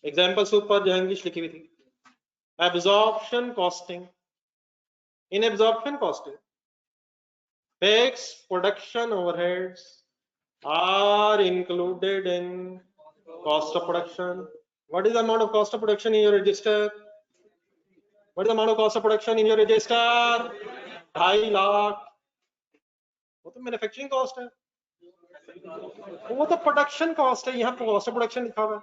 Examples ऊपर जहांगीर लिखी हुई थी। Absorption costing, in absorption costing fixed production overheads are included in cost of production. What is the amount of cost of production in your register? What is the amount of cost of production in your register? 2.5 lakh. वो तो manufacturing cost है, वो तो production cost है, यहाँ cost of production लिखा हुआ है।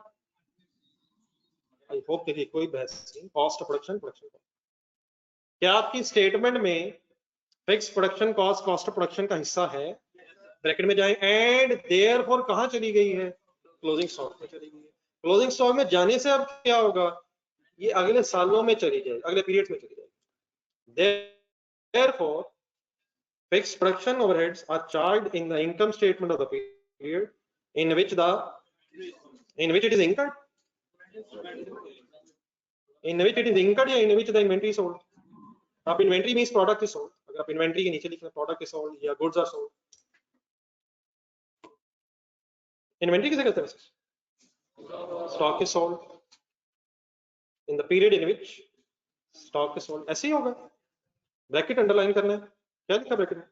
आई होप देखिए कोई बहस नहीं, cost of production production cost. क्या आपकी स्टेटमेंट में fix production cost cost of production का हिस्सा है? ब्रैकेट में जाएं, एंड देयरफॉर कहां चली गई है? क्लोजिंग स्टॉक में चली गई है। क्लोजिंग स्टॉक में जाने से अब क्या होगा? ये अगले सालों में चली जाएगी, अगले पीरियड में चली जाएगी। Therefore fixed production overheads are charged in the income statement of the period in which it is incurred, in which it is incurred या in which the inventory is sold। आप inventory means product is sold, अगर आप inventory के नीचे लिखना product is sold या goods are sold. Inventory किसे कहते हैं? Stock is sold in the period in which stock is sold. ऐसे ही होगा, ब्रैकेट अंडरलाइन करना है। क्या लिखा ब्रैकेट में?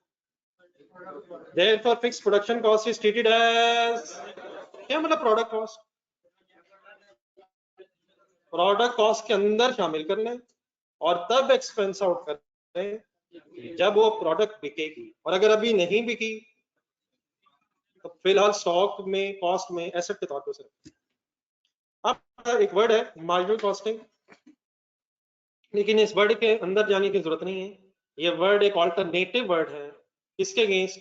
Therefore fixed production cost is treated as, क्या मतलब प्रोडक्ट कॉस्ट? प्रोडक्ट कॉस्ट के अंदर शामिल कर लें और तब एक्सपेंस आउट करें जब वो प्रोडक्ट बिकेगी, और अगर अभी नहीं बिकी तो फिलहाल स्टॉक में कॉस्ट में एसेट के तौर पर उसे रखें। अब एक वर्ड है मार्जिनल कॉस्टिंग, लेकिन इस वर्ड के अंदर जाने की जरूरत नहीं है। ये वर्ड एक ऑल्टरनेटिव वर्ड है, इसके अगेंस्ट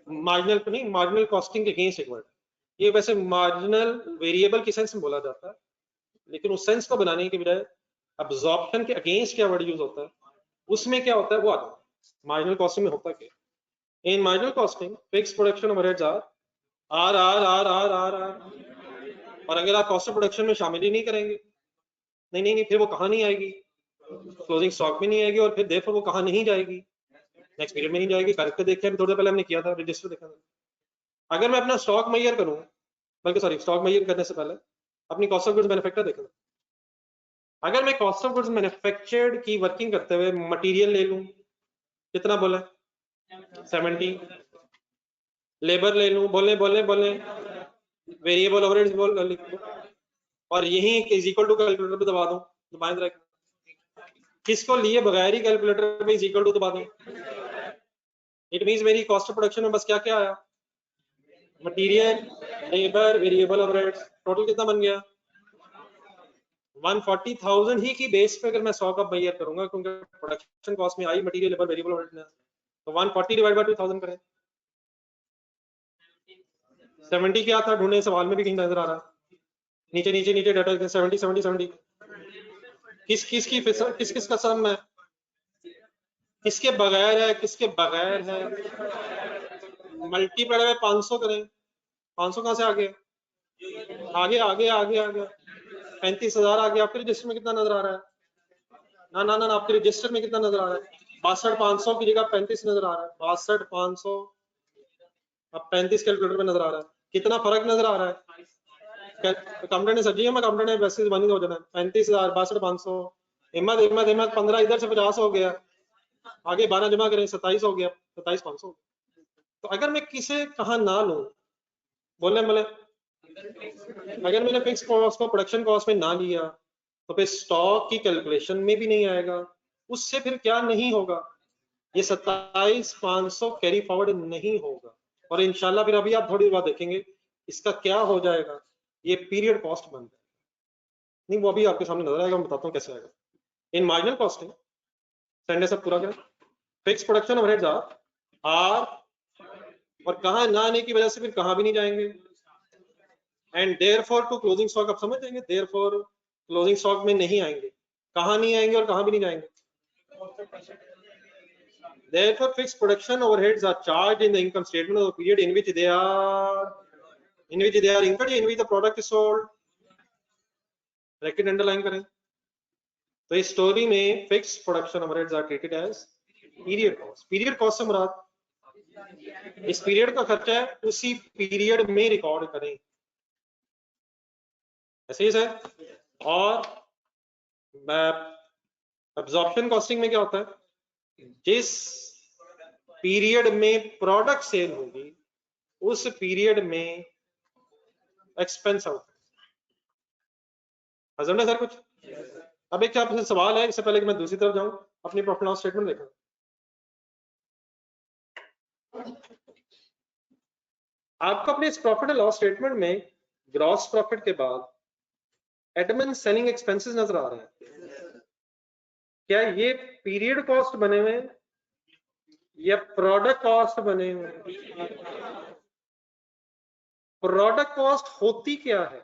मार्जिनल नहीं, मार्जिनल कॉस्टिंग के अगेंस्ट एक वर्ड। ये वैसे मार्जिनल वेरिएबल के सेंस में बोला जाता है, लेकिन उस सेंस को बनाने के बजाय अब्जॉर्प्शन के अगेंस्ट क्या वर्ड यूज होता है, उसमें क्या होता है वो आता है। मार्जिनल कॉस्टिंग में होता क्या? In marginal costing fixed production overheads are are are are are are are, और अगर आप कॉस्ट ऑफ प्रोडक्शन में शामिल ही नहीं करेंगे, नहीं नहीं नहीं, फिर वो कहाँ नहीं आएगी? क्लोजिंग स्टॉक में नहीं आएगी, और फिर देयरफॉर वो कहाँ नहीं जाएगी? नेक्स्ट पीरियड में नहीं जाएगी। करके देखिए, अभी थोड़ी देर पहले हमने किया था, रजिस्टर देखा था। अगर मैं अपना स्टॉक मेजर करूं, बल्कि सॉरी, स्टॉक मेजर करने से पहले अपनी कॉस्ट ऑफ गुड्स मैन्युफैक्चर देखना। अगर मैं कॉस्ट ऑफ गुड्स मैन्युफैक्चर्ड की वर्किंग करते हुए मटेरियल ले लूं, कितना बोले? 70। लेबर ले लूं, बोले बोले बोले, वेरिएबल ओवरहेड्स बोल, और यही इज इक्वल टू कैलकुलेटर पे दबा दूं, दबाएं जरा, किसको लिए बगैर ही कैलकुलेटर में इज इक्वल टू दबा दूं। इट मींस मेरी कॉस्ट ऑफ प्रोडक्शन में बस क्या क्या आया? Material, labour, variable overheads. Total कितना बन गया? 140,000 ही की बेस पे अगर मैं 100 का मेजर करूंगा, क्योंकि प्रोडक्शन कॉस्ट में आई मटेरियल, लेबर, वेरिएबल ओवरहेड्स, तो 140 डिवाइड बाय 2000 करें। 70 क्या था? ढूंढने सवाल में भी कहीं नजर आ रहा, नीचे नीचे नीचे डाटा 70 70 70। किस किस की किस किस का सम है? किसके बगैर है, किसके बगैर है? मल्टीप्लाई बाय 500 करें। 500 कहां से आ गया? आगे आगे आगे आगे 35,000 आ गया। आपके रजिस्टर में कितना नजर आ रहा है? ना ना ना, आपके रजिस्टर में कितना नजर आ रहा है? 62,500 की जगह 35 नजर आ रहा है। 62,500 अब 35 कैलकुलेटर में नजर आ रहा है। कितना फर्क नजर आ रहा है? अकाउंटेंट ने सब्जी है, मैं अकाउंटेंट ने वैसे बनी हो जाना। 35,000 62,500, हिम्मत हिम्मत हिम्मत, 15 इधर से 50 हो गया, आगे 12 जमा करें, 27 हो गया, 27,500। तो अगर मैं किसे कहा ना लूं, बोले बोले, अगर मैंने फिक्स कॉस्ट को प्रोडक्शन कॉस्ट में ना लिया तो फिर स्टॉक की कैलकुलेशन में भी नहीं आएगा। उससे फिर क्या नहीं होगा? ये 27,500 कैरी फॉरवर्ड नहीं होगा, और इंशाल्लाह फिर अभी आप थोड़ी बात देखेंगे इसका क्या हो जाएगा, ये पीरियड कॉस्ट बन जाएगा। नहीं, वो अभी आपके सामने नजर आएगा, मैं बताता हूँ कैसे आएगा। इन मार्जिनल कॉस्टिंग, संडे सब पूरा करें, फिक्स प्रोडक्शन ओवरहेड्स आर, और कहां ना आने की वजह से फिर कहां भी नहीं जाएंगे। And therefore to closing stock, आप समझ जाएंगे, देयरफॉर क्लोजिंग स्टॉक में नहीं आएंगे। कहां नहीं आएंगे और कहां भी नहीं जाएंगे? Therefore fixed production overheads are charged in the income statement of the period in which they are incurred, in which the product is sold। Bracket underline करें। तो इस स्टोरी में fixed production overheads are treated as period cost. Period cost से मुराद इस period का खर्चा है, उसी पीरियड में रिकॉर्ड करें। ऐसे ही सर। और एब्जॉर्प्शन कॉस्टिंग में क्या होता है, जिस पीरियड में प्रोडक्ट सेल होगी उस पीरियड में एक्सपेंस आउट। समझे सर कुछ? अब एक आपसे सवाल है, इससे पहले कि मैं दूसरी तरफ जाऊं, अपनी प्रॉफिट लॉस स्टेटमेंट देखो। आपको अपने इस प्रॉफिट एंड लॉस स्टेटमेंट में ग्रॉस प्रॉफिट के बाद एडमिन सेलिंग एक्सपेंसेस नजर आ रहे हैं। क्या ये पीरियड कॉस्ट बने हुए हैं या प्रोडक्ट कॉस्ट बने हुए हैं? प्रोडक्ट कॉस्ट होती क्या है?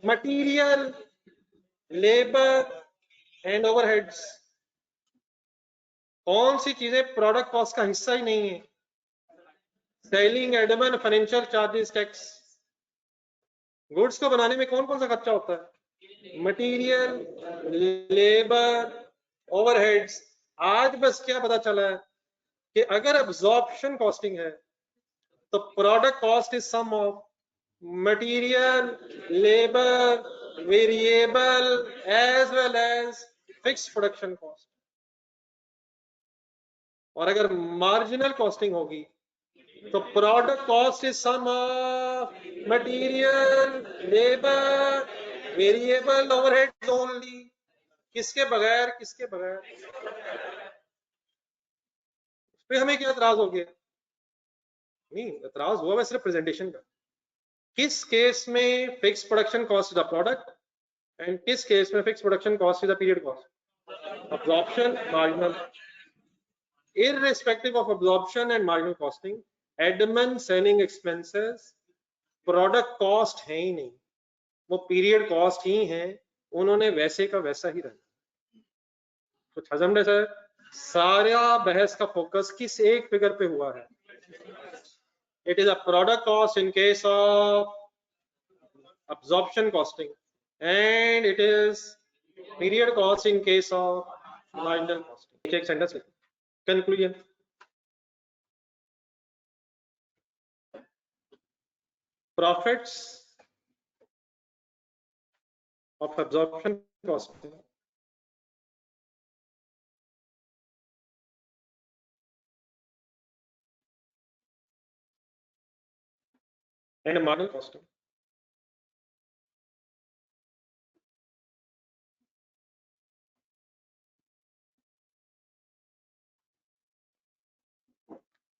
Material, labour and overheads. कौन सी चीजें प्रोडक्ट कॉस्ट का हिस्सा ही नहीं है? Selling, admin, financial charges, tax. Goods को बनाने में कौन कौन सा खर्चा होता है? Material, labour, overheads. आज बस क्या पता चला है कि अगर एब्जॉर्प्शन कॉस्टिंग है तो product cost is sum of material, labour, variable as well as fixed production cost. और अगर मार्जिनल कॉस्टिंग होगी तो product cost is sum of material, labour, variable overheads only. किसके बगैर? किसके बगैर? फिर हमें क्या एतराज हो गया? नहीं, एतराज हुआ वह सिर्फ प्रेजेंटेशन का। किस केस में fix production cost is a product and किस केस में fix production cost is a period cost? Absorption, marginal. irrespective of absorption and marginal costing, admin selling expenses product cost है ही नहीं, वो पीरियड कॉस्ट ही है। उन्होंने वैसे का वैसा ही रहना। कुछ हजम है सर? सारा बहस का फोकस किस एक फिगर पे हुआ है? It is a product cost in case of absorption costing and it is period cost in case of marginal costing. एक सेंटेंस लिखो, conclusion. Profits of absorption costing and marginal costing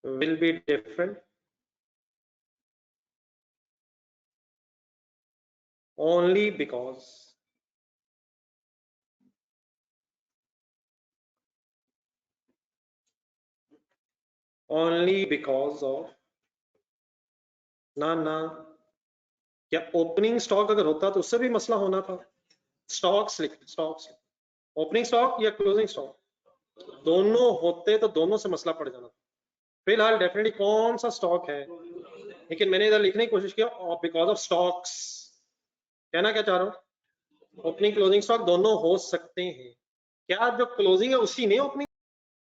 will be different only because of ना क्या opening stock अगर होता तो उससे भी मसला होना था। स्टॉक्स लिख, स्टॉक्स, ओपनिंग स्टॉक या क्लोजिंग स्टॉक दोनों होते तो दोनों से मसला पड़ जाना। फिलहाल डेफिनेटली कौन सा स्टॉक है, लेकिन मैंने इधर लिखने की कोशिश किया बिकॉज ऑफ स्टॉक्स। कहना क्या चाह रहा हूं, ओपनिंग क्लोजिंग स्टॉक दोनों हो सकते हैं। क्या जो क्लोजिंग है उसी ने ओपनिंग